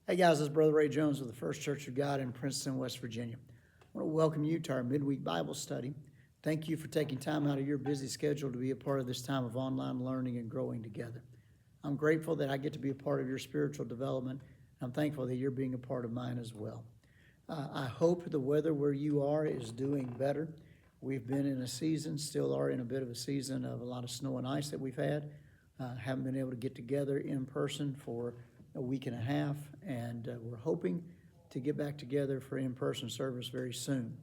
Hey guys, this is Brother Ray Jones with the First Church of God in Princeton, West Virginia. I want to welcome you to our midweek Bible study. Thank you for taking time out of your busy schedule to be a part of this time of online learning and growing together. I'm grateful that I get to be a part of your spiritual development. I'm thankful that you're being a part of mine as well. I hope the weather where you are is doing better. We've been in a season, still are in a bit of a season of a lot of snow and ice that we've had. Haven't been able to get together in person for a week and a half, and we're hoping to get back together for in-person service very soon.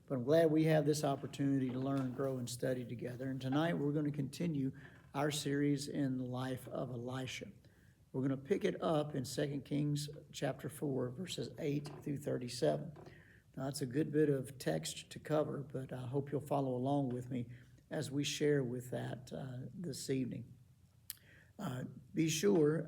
But I'm glad we have this opportunity to learn, grow, and study together. And tonight we're going to continue our series in the life of Elisha. We're going to pick it up in 2 Kings chapter 4, verses 8 through 37. Now, that's a good bit of text to cover, but I hope you'll follow along with me as we share with that this evening. Be sure,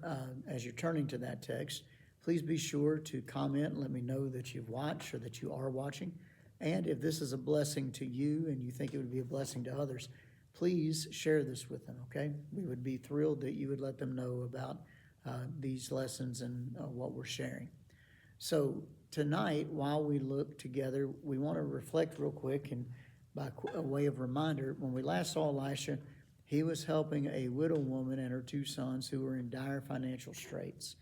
as you're turning to that text, please be sure to comment and let me know that you've watched or that you are watching. And if this is a blessing to you and you think it would be a blessing to others, please share this with them, okay? We would be thrilled that you would let them know about these lessons and what we're sharing. So tonight, while we look together, we want to reflect real quick, and by a way of reminder, when we last saw Elisha, he was helping a widow woman and her two sons who were in dire financial straits.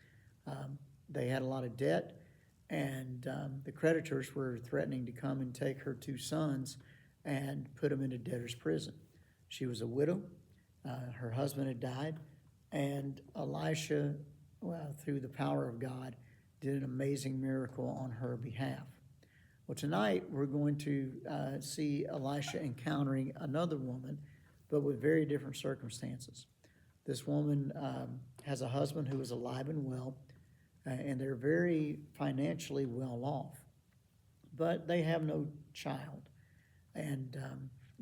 They had a lot of debt, and the creditors were threatening to come and take her two sons and put them into debtor's prison. She was a widow. Her husband had died, and Elisha, through the power of God, did an amazing miracle on her behalf. Well, tonight we're going to see Elisha encountering another woman, but with very different circumstances. This woman has a husband who is alive and well, and they're very financially well off, but they have no child. And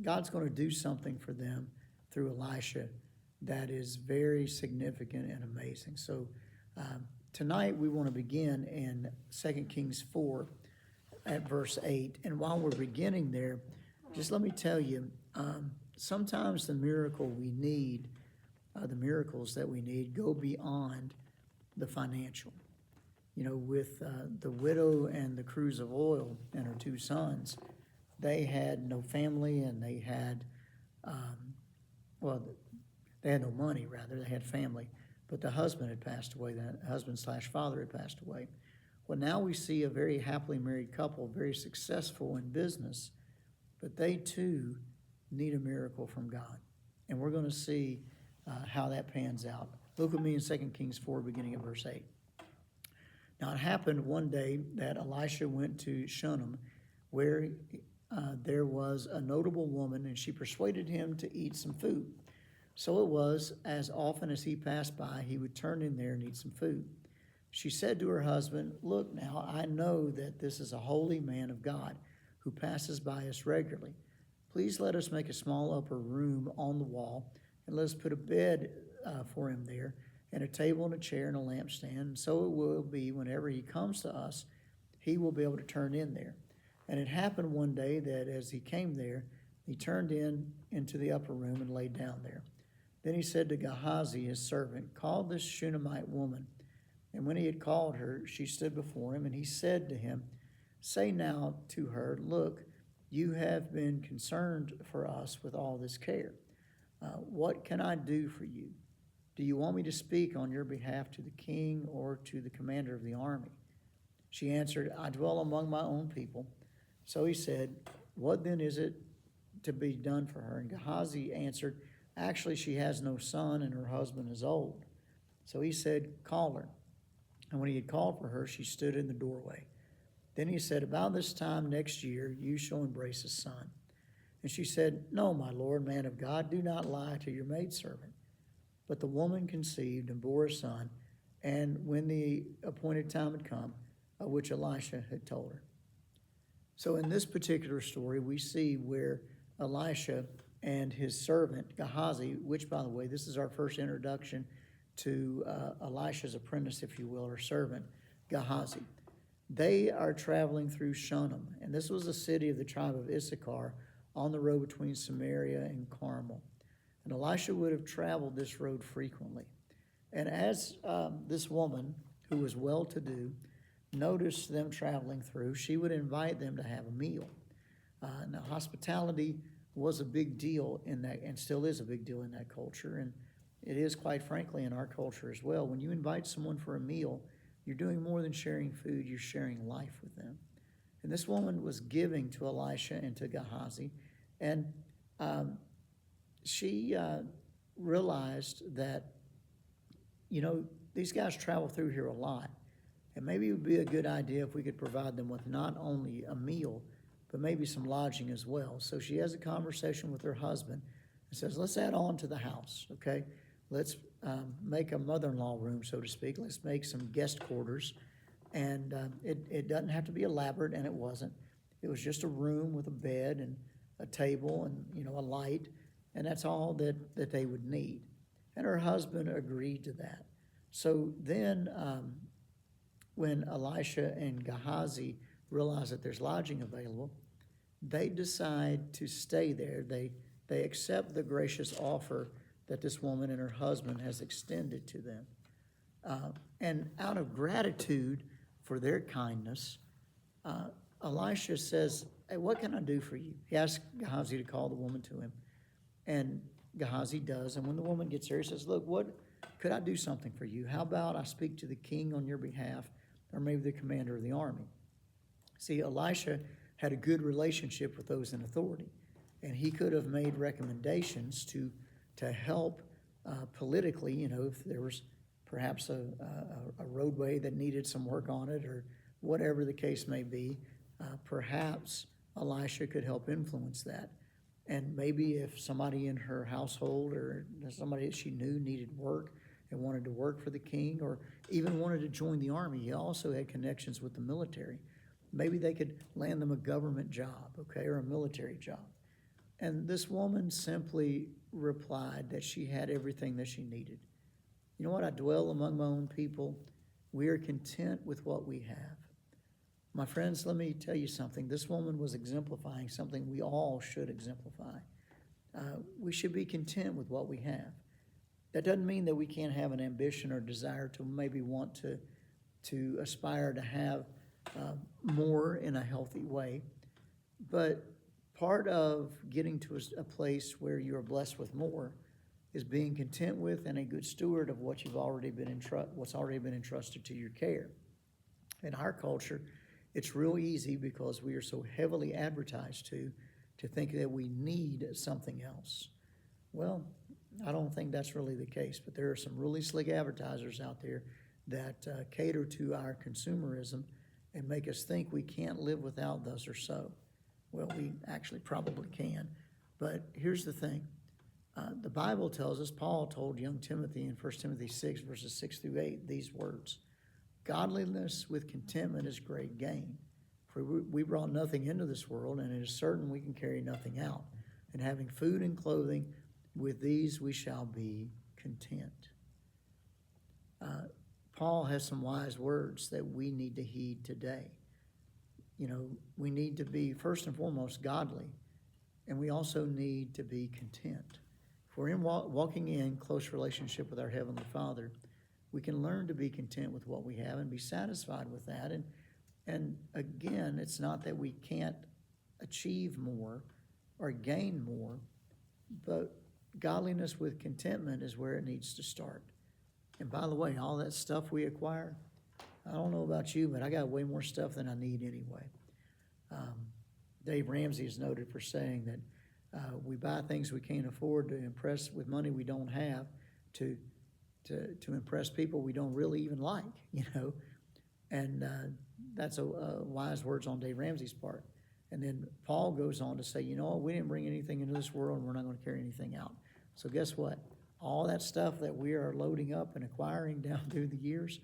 God's going to do something for them through Elisha that is very significant and amazing. So tonight we want to begin in 2 Kings 4 at verse 8. And while we're beginning there, just let me tell you, sometimes the miracles that we need go beyond the financial. You know, with the widow and the cruse of oil and her two sons, they had no family, and they had, they had no money, rather. They had family, but the husband had passed away. That husband/father had passed away. Well, now we see a very happily married couple, very successful in business, but they too need a miracle from God. And we're going to see how that pans out. Look with me in 2 Kings 4, beginning at verse 8. Now it happened one day that Elisha went to Shunem, where there was a notable woman, and she persuaded him to eat some food. So it was, as often as he passed by, he would turn in there and eat some food. She said to her husband, "Look now, I know that this is a holy man of God who passes by us regularly. Please let us make a small upper room on the wall, and let us put a bed for him there, and a table and a chair and a lampstand. So it will be whenever he comes to us, he will be able to turn in there." And it happened one day that as he came there, he turned into the upper room and laid down there. Then he said to Gehazi, his servant, "Call this Shunammite woman." And when he had called her, she stood before him, and he said to him, "Say now to her, look, you have been concerned for us with all this care. What can I do for you? Do you want me to speak on your behalf to the king or to the commander of the army?" She answered, "I dwell among my own people." So he said, "What then is it to be done for her?" And Gehazi answered, "Actually, she has no son, and her husband is old." So he said, "Call her." And when he had called for her, she stood in the doorway. Then he said, "About this time next year, you shall embrace a son." And she said, "No, my lord, man of God, do not lie to your maidservant." But the woman conceived and bore a son, and when the appointed time had come, of which Elisha had told her. So in this particular story, we see where Elisha and his servant Gehazi, which, by the way, this is our first introduction to Elisha's apprentice, if you will, or servant, Gehazi. They are traveling through Shunem, and this was a city of the tribe of Issachar on the road between Samaria and Carmel. And Elisha would have traveled this road frequently. And as this woman, who was well-to-do, noticed them traveling through, she would invite them to have a meal. Now, hospitality was a big deal in that, and still is a big deal in that culture, and it is, quite frankly, in our culture as well. When you invite someone for a meal, you're doing more than sharing food, you're sharing life with them. And this woman was giving to Elisha and to Gehazi, and she realized that, these guys travel through here a lot, and maybe it would be a good idea if we could provide them with not only a meal, but maybe some lodging as well. So she has a conversation with her husband and says, let's add on to the house, okay? Let's make a mother-in-law room, so to speak. Let's make some guest quarters. And it doesn't have to be elaborate, and it wasn't. It was just a room with a bed and a table and, a light, and that's all that they would need. And her husband agreed to that. So then when Elisha and Gehazi realize that there's lodging available, they decide to stay there. They accept the gracious offer that this woman and her husband has extended to them. And out of gratitude for their kindness, Elisha says, hey, what can I do for you? He asks Gehazi to call the woman to him. And Gehazi does. And when the woman gets there, he says, look, what could I do something for you? How about I speak to the king on your behalf, or maybe the commander of the army? See, Elisha had a good relationship with those in authority, and he could have made recommendations to help politically, if there was perhaps a roadway that needed some work on it, or whatever the case may be. Perhaps Elisha could help influence that. And maybe if somebody in her household or somebody that she knew needed work and wanted to work for the king, or even wanted to join the army, he also had connections with the military. Maybe they could land them a government job, okay, or a military job. And this woman simply replied that she had everything that she needed. You know what? I dwell among my own people. We are content with what we have. My friends, let me tell you something. This woman was exemplifying something we all should exemplify. We should be content with what we have. That doesn't mean that we can't have an ambition or desire to maybe want to aspire to have more in a healthy way. But part of getting to a place where you are blessed with more is being content with and a good steward of what's already been entrusted to your care. In our culture, it's real easy, because we are so heavily advertised to think that we need something else. Well, I don't think that's really the case, but there are some really slick advertisers out there that cater to our consumerism and make us think we can't live without thus or so. Well, we actually probably can, but here's the thing. The Bible tells us, Paul told young Timothy in 1 Timothy 6, verses 6 through 8, these words: godliness with contentment is great gain. For we brought nothing into this world, and it is certain we can carry nothing out. And having food and clothing, with these we shall be content. Paul has some wise words that we need to heed today. We need to be, first and foremost, godly, and we also need to be content. If we're walking in close relationship with our Heavenly Father, we can learn to be content with what we have and be satisfied with that. And again, it's not that we can't achieve more or gain more, but godliness with contentment is where it needs to start. And by the way, all that stuff we acquire, I don't know about you, but I got way more stuff than I need anyway. Dave Ramsey is noted for saying that we buy things we can't afford to impress with money we don't have, to impress people we don't really even like, And that's a wise words on Dave Ramsey's part. And then Paul goes on to say, we didn't bring anything into this world, and we're not going to carry anything out. So guess what? All that stuff that we are loading up and acquiring down through the years,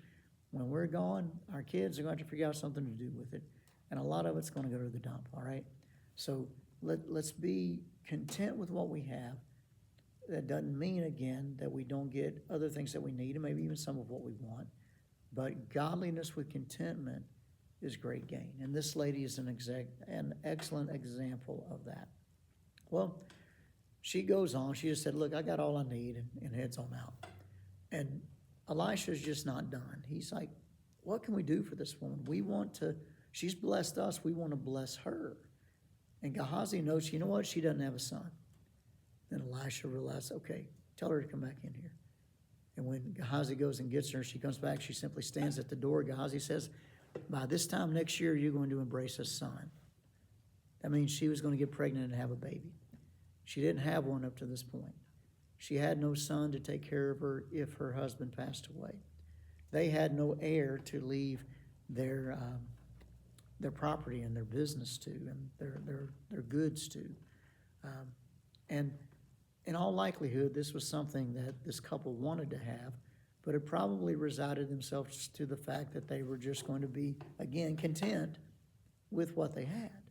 when we're gone, our kids are going to have to figure out something to do with it. And a lot of it's going to go to the dump, all right? So let's be content with what we have. That doesn't mean, again, that we don't get other things that we need, and maybe even some of what we want. But godliness with contentment is great gain. And this lady is an excellent example of that. Well, she goes on. She just said, look, I got all I need, and heads on out. And Elisha's just not done. He's like, what can we do for this woman? She's blessed us, we want to bless her. And Gehazi knows, you know what, she doesn't have a son. Then Elisha realized, okay, tell her to come back in here. And when Gehazi goes and gets her, she comes back, she simply stands at the door. Gehazi says, by this time next year, you're going to embrace a son. That means she was going to get pregnant and have a baby. She didn't have one up to this point. She had no son to take care of her if her husband passed away. They had no heir to leave their property and their business to, and their goods to. And in all likelihood, this was something that this couple wanted to have, but it probably resided themselves to the fact that they were just going to be, again, content with what they had.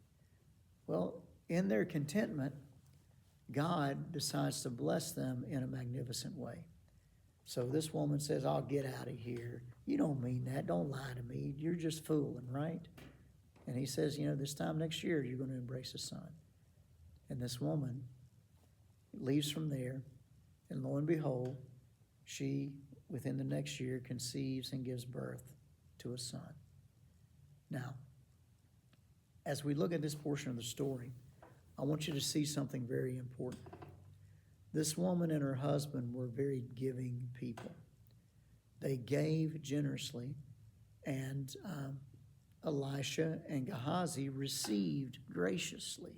Well, in their contentment, God decides to bless them in a magnificent way. So this woman says, I'll get out of here. You don't mean that. Don't lie to me. You're just fooling, right? And he says, this time next year, you're going to embrace a son. And this woman leaves from there, and lo and behold, she, within the next year, conceives and gives birth to a son. Now, as we look at this portion of the story, I want you to see something very important. This woman and her husband were very giving people. They gave generously, and Elisha and Gehazi received graciously.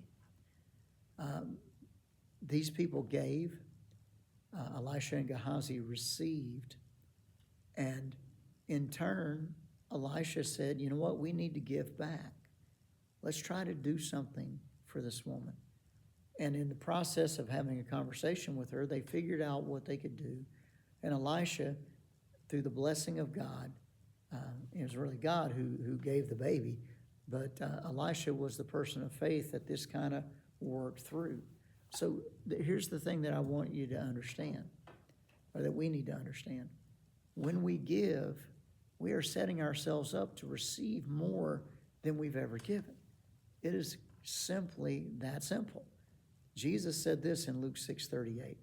These people gave, Elisha and Gehazi received, and in turn, Elisha said, you know what, we need to give back. Let's try to do something for this woman. And in the process of having a conversation with her, they figured out what they could do. And Elisha, through the blessing of God, it was really God who gave the baby, but Elisha was the person of faith that this kind of worked through. So here's the thing that I want you to understand, or that we need to understand. When we give, we are setting ourselves up to receive more than we've ever given. It is simply that simple. Jesus said this in Luke 6:38.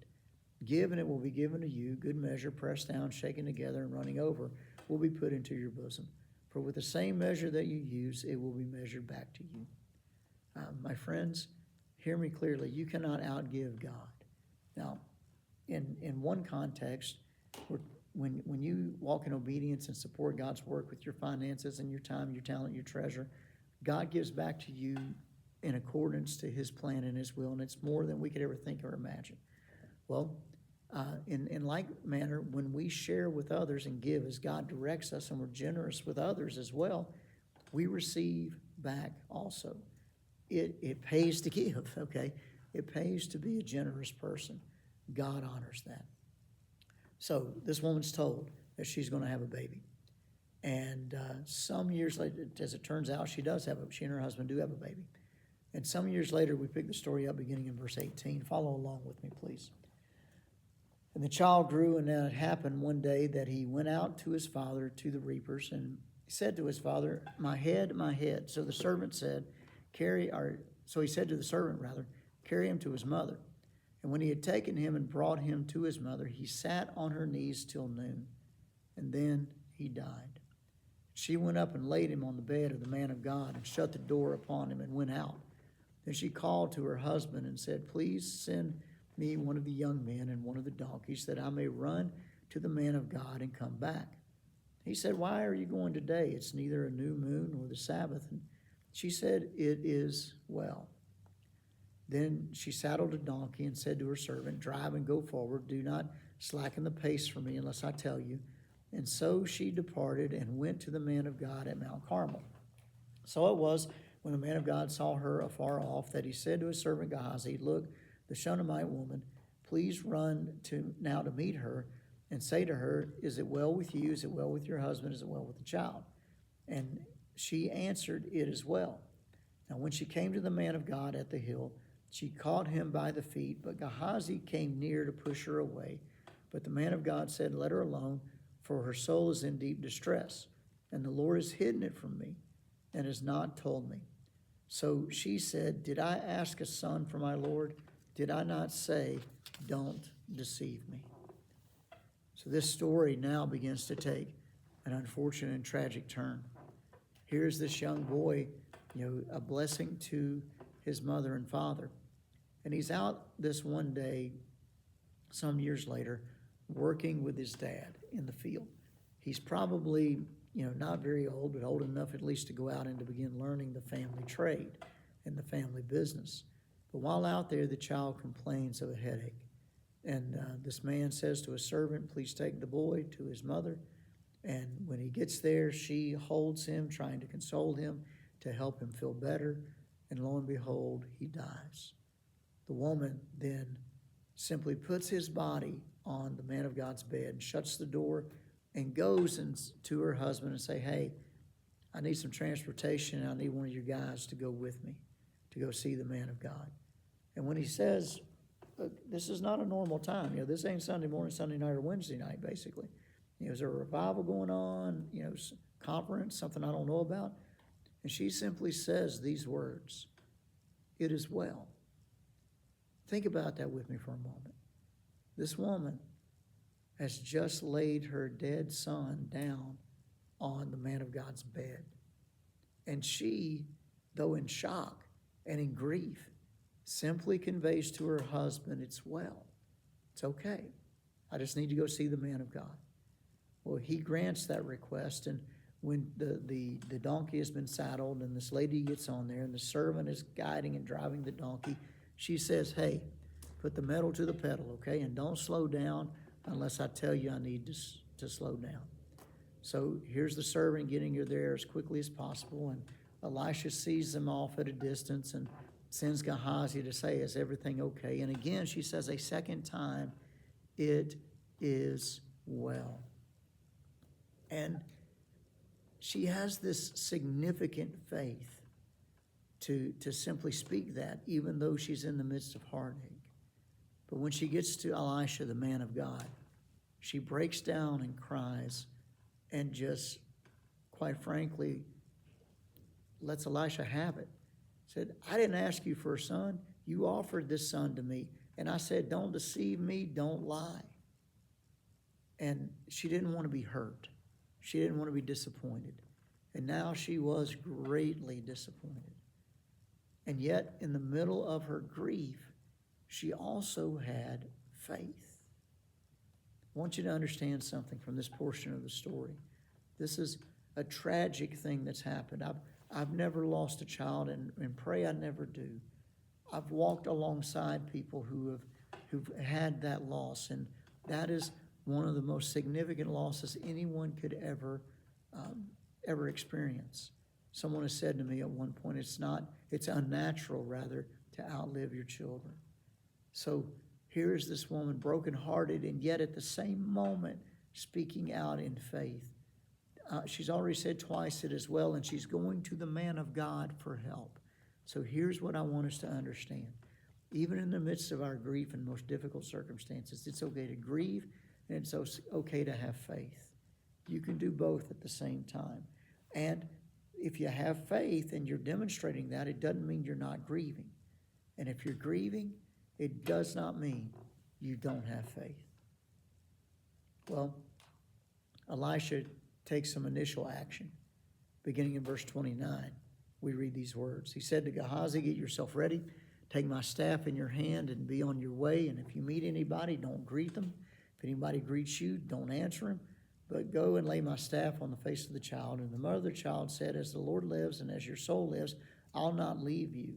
Give and it will be given to you, good measure, pressed down, shaken together, and running over, will be put into your bosom. For with the same measure that you use, it will be measured back to you. My friends, hear me clearly. You cannot outgive God. Now, in one context, when you walk in obedience and support God's work with your finances and your time, your talent, your treasure, God gives back to you in accordance to his plan and his will, and it's more than we could ever think or imagine. Well, in like manner, when we share with others and give as God directs us, and we're generous with others as well, we receive back also. It pays to give, okay? It pays to be a generous person. God honors that. So this woman's told that she's going to have a baby. And some years later, as it turns out, she and her husband do have a baby. And some years later, we pick the story up beginning in verse 18. Follow along with me, please. And the child grew, and now it happened one day that he went out to his father to the reapers, and he said to his father, my head, my head. So the servant said, so he said to the servant, carry him to his mother. And when he had taken him and brought him to his mother, he sat on her knees till noon, and then he died. She went up and laid him on the bed of the man of God and shut the door upon him and went out. Then she called to her husband and said, please send me one of the young men and one of the donkeys that I may run to the man of God and come back. He said, why are you going today? It's neither a new moon nor the Sabbath. And she said, it is well. Then she saddled a donkey and said to her servant, drive and go forward. Do not slacken the pace for me unless I tell you. And so she departed and went to the man of God at Mount Carmel. So it was when the man of God saw her afar off that he said to his servant Gehazi, look, the Shumamite woman, please run now to meet her and say to her, is it well with you? Is it well with your husband? Is it well with the child? And she answered, it is well. Now when she came to the man of God at the hill, she caught him by the feet, but Gehazi came near to push her away. But the man of God said, let her alone, for her soul is in deep distress, and the Lord has hidden it from me and has not told me. So she said, did I ask a son for my Lord? Did I not say, don't deceive me? So this story now begins to take an unfortunate and tragic turn. Here's this young boy, a blessing to his mother and father. And he's out this one day, some years later, working with his dad in the field. He's probably, not very old, but old enough at least to go out and to begin learning the family trade and the family business. But while out there, the child complains of a headache. And this man says to a servant, please take the boy to his mother. And when he gets there, she holds him, trying to console him, to help him feel better. And lo and behold, he dies. The woman then simply puts his body on the man of God's bed, shuts the door, and goes to her husband and say, hey, I need some transportation, and I need one of your guys to go with me to go see the man of God. And when he says, this is not a normal time, this ain't Sunday morning, Sunday night, or Wednesday night, basically. Is there a revival going on, conference, something I don't know about? And she simply says these words, it is well. Think about that with me for a moment. This woman has just laid her dead son down on the man of God's bed. And she, though in shock and in grief, simply conveys to her husband, it's well. It's okay. I just need to go see the man of God. Well, he grants that request, and when the donkey has been saddled and this lady gets on there and the servant is guiding and driving the donkey, she says, hey, put the metal to the pedal, okay, and don't slow down unless I tell you I need to slow down. So here's the servant getting her there as quickly as possible, and Elisha sees them off at a distance and sends Gehazi to say, is everything okay? And again, she says a second time, it is well. And she has this significant faith to simply speak that, even though she's in the midst of heartache. But when she gets to Elisha, the man of God, she breaks down and cries and just, quite frankly, lets Elisha have it. Said, I didn't ask you for a son. You offered this son to me. And I said, don't deceive me, don't lie. And she didn't want to be hurt. She didn't want to be disappointed. And now she was greatly disappointed. And yet, in the middle of her grief, she also had faith. I want you to understand something from this portion of the story. This is a tragic thing that's happened. I've never lost a child, and pray I never do. I've walked alongside people who've had that loss, and that is one of the most significant losses anyone could ever experience. Someone has said to me at one point, it's unnatural, rather, to outlive your children. So here's this woman brokenhearted, and yet at the same moment speaking out in faith. She's already said twice it as well, and she's going to the man of God for help. So here's what I want us to understand. Even in the midst of our grief and most difficult circumstances, it's okay to grieve, and it's okay to have faith. You can do both at the same time. And if you have faith and you're demonstrating that, it doesn't mean you're not grieving. And if you're grieving, it does not mean you don't have faith. Well, Elisha takes some initial action. Beginning in verse 29, we read these words. He said to Gehazi, get yourself ready. Take my staff in your hand and be on your way. And if you meet anybody, don't greet them. If anybody greets you, don't answer him. But go and lay my staff on the face of the child. And the mother of the child said, as the Lord lives and as your soul lives, I'll not leave you.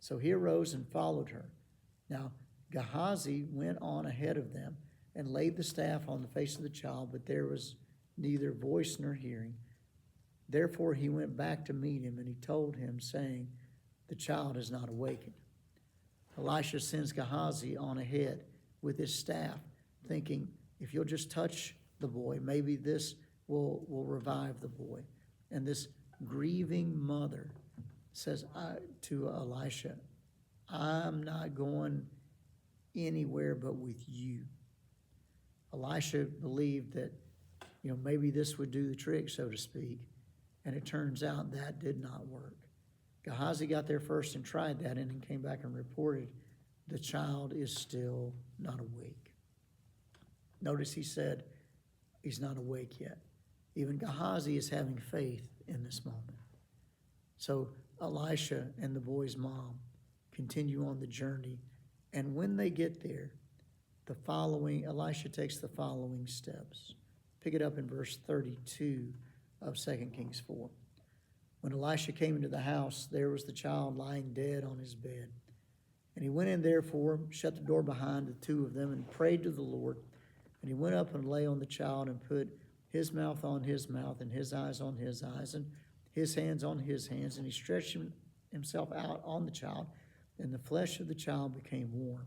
So he arose and followed her. Now Gehazi went on ahead of them and laid the staff on the face of the child, but there was neither voice nor hearing. Therefore he went back to meet him, and he told him, saying, the child is not awakened. Elisha sends Gehazi on ahead with his staff, thinking, if you'll just touch the boy, maybe this will revive the boy. And this grieving mother says to Elisha, I'm not going anywhere but with you. Elisha believed that, maybe this would do the trick, so to speak. And it turns out that did not work. Gehazi got there first and tried that, and then came back and reported the child is still not awake. Notice he said he's not awake yet. Even Gehazi is having faith in this moment. So Elisha and the boy's mom continue on the journey. And when they get there, Elisha takes the following steps. Pick it up in verse 32 of 2 Kings 4. When Elisha came into the house, there was the child lying dead on his bed. And he went in therefore, shut the door behind the two of them, and prayed to the Lord. And he went up and lay on the child and put his mouth on his mouth and his eyes on his eyes and his hands on his hands. And he stretched himself out on the child, and the flesh of the child became warm.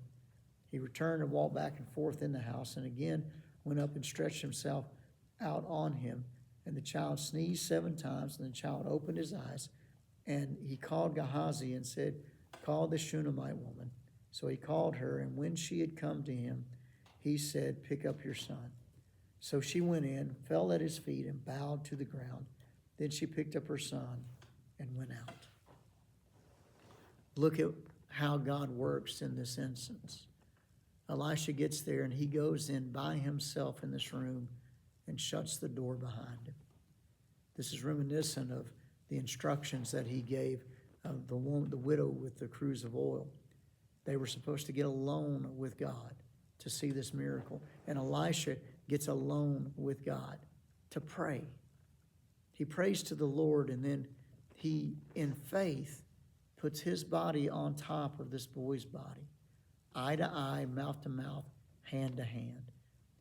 He returned and walked back and forth in the house, and again went up and stretched himself out on him. And the child sneezed 7 times, and the child opened his eyes. And he called Gehazi and said, "Call the Shumamite woman." So he called her, and when she had come to him, he said, "Pick up your son." So she went in, fell at his feet, and bowed to the ground. Then she picked up her son and went out. Look at how God works in this instance. Elisha gets there, and he goes in by himself in this room and shuts the door behind him. This is reminiscent of the instructions that he gave the widow with the cruse of oil. They were supposed to get alone with God to see this miracle. And Elisha gets alone with God to pray. He prays to the Lord, and then he, in faith, puts his body on top of this boy's body, eye to eye, mouth to mouth, hand to hand.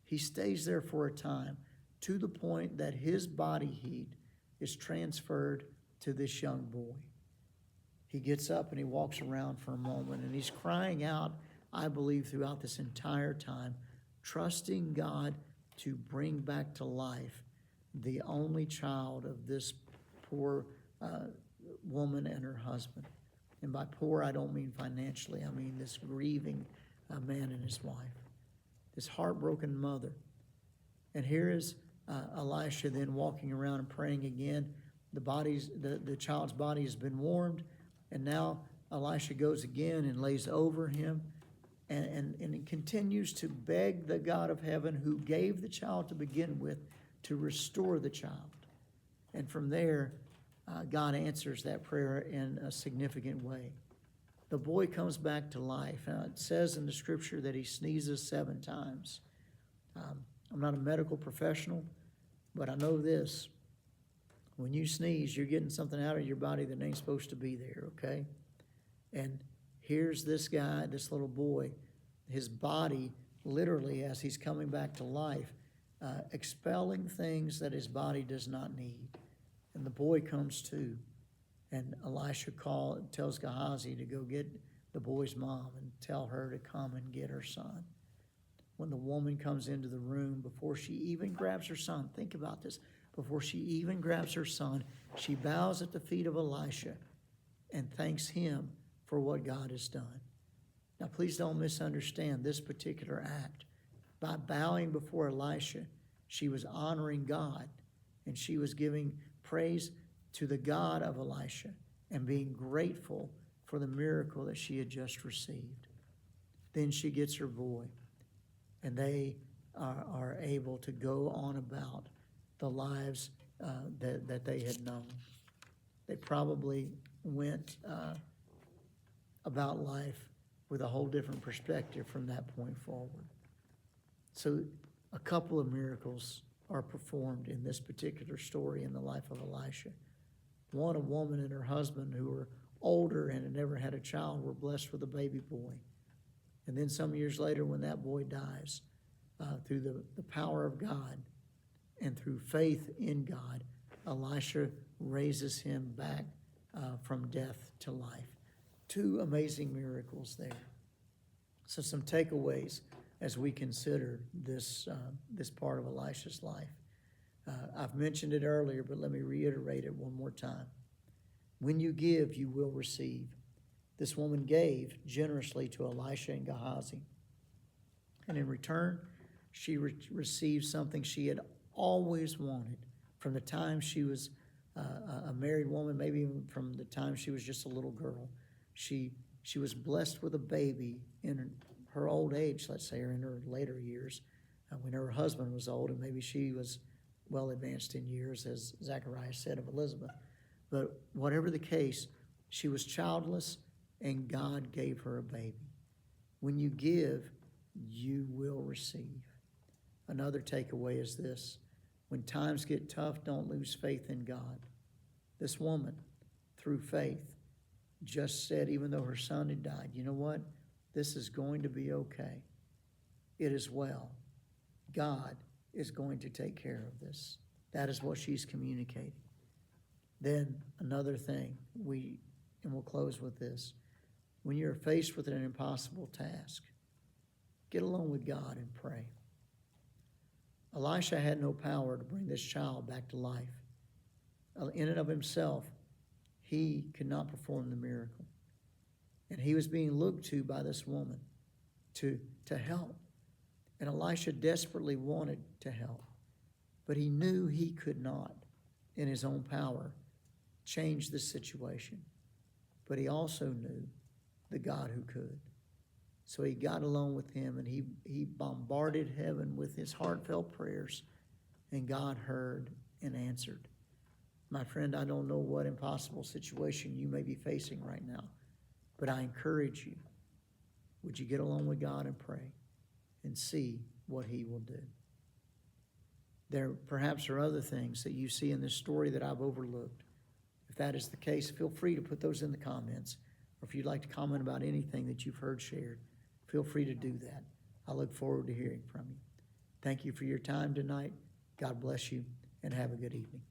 He stays there for a time to the point that his body heat is transferred to this young boy. He gets up and he walks around for a moment, and he's crying out, I believe, throughout this entire time, trusting God to bring back to life the only child of this poor woman and her husband. And by poor, I don't mean financially. I mean this grieving man and his wife, this heartbroken mother. And here is Elisha then walking around and praying again. The child's body has been warmed, and now Elisha goes again and lays over him, and he continues to beg the God of heaven, who gave the child to begin with, to restore the child. And from there, God answers that prayer in a significant way. The boy comes back to life. It says in the scripture that he sneezes 7 times. I'm not a medical professional, but I know this. When you sneeze, you're getting something out of your body that ain't supposed to be there, okay? And here's this guy, this little boy, his body literally, as he's coming back to life, expelling things that his body does not need. And the boy comes to, and Elisha tells Gehazi to go get the boy's mom and tell her to come and get her son. When the woman comes into the room, before she even grabs her son, think about this, before she even grabs her son, she bows at the feet of Elisha and thanks him for what God has done. Now, please don't misunderstand this particular act. By bowing before Elisha, she was honoring God, and she was giving praise to the God of Elisha and being grateful for the miracle that she had just received. Then she gets her boy, and they are able to go on about the lives that they had known. They probably went about life with a whole different perspective from that point forward. So a couple of miracles are performed in this particular story in the life of Elisha. One, a woman and her husband who were older and had never had a child were blessed with a baby boy. And then some years later, when that boy dies, through the power of God and through faith in God, Elisha raises him back from death to life. 2 amazing miracles there. So some takeaways as we consider this part of Elisha's life. I've mentioned it earlier, but let me reiterate it one more time. When you give, you will receive. This woman gave generously to Elisha and Gehazi. And in return, she received something she had always wanted from the time she was a married woman, maybe even from the time she was just a little girl. She was blessed with a baby in her old age, let's say, or in her later years, when her husband was old, and maybe she was well advanced in years, as Zacharias said of Elizabeth. But whatever the case, she was childless, and God gave her a baby. When you give, you will receive. Another takeaway is this: when times get tough, don't lose faith in God. This woman, through faith, just said, even though her son had died, you know what? This is going to be okay. It is well. God is going to take care of this. That is what she's communicating. Then another thing, and we'll close with this. When you're faced with an impossible task, get alone with God and pray. Elisha had no power to bring this child back to life. In and of himself, he could not perform the miracle. And he was being looked to by this woman to help. And Elisha desperately wanted to help. But he knew he could not, in his own power, change the situation. But he also knew the God who could. So he got alone with him, and he bombarded heaven with his heartfelt prayers, and God heard and answered. My friend, I don't know what impossible situation you may be facing right now, but I encourage you, would you get along with God and pray and see what he will do? There perhaps are other things that you see in this story that I've overlooked. If that is the case, feel free to put those in the comments. Or if you'd like to comment about anything that you've heard shared, feel free to do that. I look forward to hearing from you. Thank you for your time tonight. God bless you, and have a good evening.